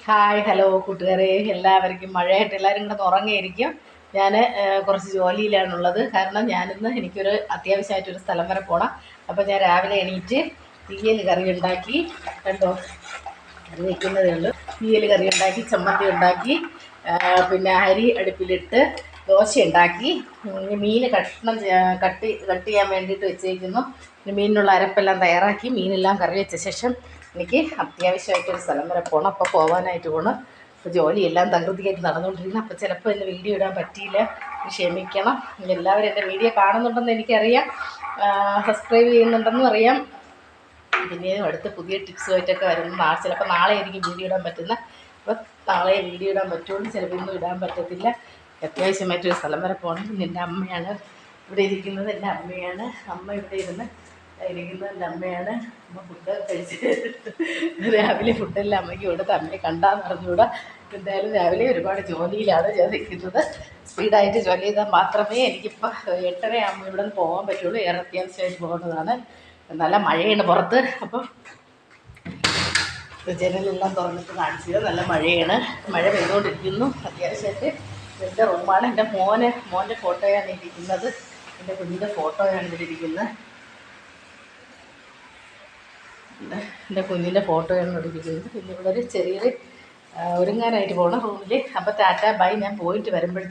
Hi hello കൂട്ടുകാരെ, എല്ലാവർക്കും മഴയായിട്ട് എല്ലാവരും കൂടെ ഉറങ്ങിയിരിക്കും. ഞാൻ കുറച്ച് ജോലിയിലാണുള്ളത്. കാരണം ഞാനിന്ന് എനിക്കൊരു അത്യാവശ്യമായിട്ടൊരു സ്ഥലം വരെ പോകണം. അപ്പോൾ ഞാൻ രാവിലെ എണീറ്റ് തീയൽ കറി ഉണ്ടാക്കി. കണ്ടോ, കറി വയ്ക്കുന്നതേ ഉള്ളൂ. തീയൽ കറി ഉണ്ടാക്കി, ചമ്മന്തി ഉണ്ടാക്കി, പിന്നെ അരി അടുപ്പിലിട്ട് ദോശ ഉണ്ടാക്കി. മീൻ കട്ട് ചെയ്യാൻ വേണ്ടിയിട്ട് വെച്ചേക്കുന്നു. മീനിനുള്ള അരപ്പെല്ലാം തയ്യാറാക്കി മീനെല്ലാം കറി വെച്ച ശേഷം എനിക്ക് അത്യാവശ്യമായിട്ടൊരു സ്ഥലം വരെ പോകണം. അപ്പോൾ പോകാനായിട്ട് പോകണം. അപ്പോൾ ജോലിയെല്ലാം തകൃതിയായിട്ട് നടന്നുകൊണ്ടിരിക്കണം. അപ്പോൾ ചിലപ്പോൾ എൻ്റെ വീഡിയോ ഇടാൻ പറ്റിയില്ല, ക്ഷമിക്കണം. എല്ലാവരും എൻ്റെ വീഡിയോ കാണുന്നുണ്ടെന്ന് എനിക്കറിയാം, സബ്സ്ക്രൈബ് ചെയ്യുന്നുണ്ടെന്നും അറിയാം. പിന്നെയും അടുത്ത് പുതിയ ടിപ്സുമായിട്ടൊക്കെ വരുന്ന ചിലപ്പോൾ നാളെ ആയിരിക്കും വീഡിയോ ഇടാൻ പറ്റുന്നത്. അപ്പോൾ നാളെ വീഡിയോ ഇടാൻ പറ്റുള്ളൂ, ചിലപ്പോൾ ഇന്നും ഇടാൻ പറ്റത്തില്ല. അത്യാവശ്യമായിട്ടൊരു സ്ഥലം വരെ പോകണം. പിന്നെ എൻ്റെ അമ്മയാണ് ഇവിടെ ഇരിക്കുന്നത്. എൻ്റെ അമ്മയാണ് അമ്മ ഇവിടെ ഇരിക്കുന്നത് എൻ്റെ അമ്മയാണ്. അമ്മ ഫുഡ് കഴിച്ച് രാവിലെ ഫുഡെല്ലാം അമ്മയ്ക്ക് കൊടുത്ത് അമ്മയെ കണ്ടാന്ന് അറിഞ്ഞുകൂടാ. എന്തായാലും രാവിലെ ഒരുപാട് ജോലിയിലാണ് ഞാൻ നിൽക്കുന്നത്. സ്പീഡായിട്ട് ജോലി ചെയ്താൽ മാത്രമേ എനിക്കിപ്പോൾ 8:30 ആകുമ്പോൾ ഇവിടെ നിന്ന് പോകാൻ പറ്റുള്ളൂ. ഏറെ അത്യാവശ്യമായിട്ട് പോകുന്നതാണ്. നല്ല മഴയാണ് പുറത്ത്. അപ്പോൾ ജനലെല്ലാം തുറന്നിട്ട് കാണിച്ചത് നല്ല മഴയാണ്. മഴ പെയ്തുകൊണ്ടിരിക്കുന്നു. അത്യാവശ്യമായിട്ട് എൻ്റെ റൂമാണ്. എൻ്റെ മോൻ്റെ ഫോട്ടോയാണ് ഇരിക്കുന്നത്. എൻ്റെ കുഞ്ഞിൻ്റെ ഫോട്ടോയാണ് ഇതിലിരിക്കുന്നത്. എൻ്റെ കുഞ്ഞിൻ്റെ ഫോട്ടോയാണ് ഇവിടെ ഇരിക്കുന്നത്. പിന്നെ ഇവിടെ ഒരു ചെറിയൊരു ഒരുങ്ങാനായിട്ട് പോകണം റൂമിൽ. അപ്പോൾ ടാറ്റ ബൈ. ഞാൻ പോയിട്ട് വരുമ്പോഴത്തേക്കും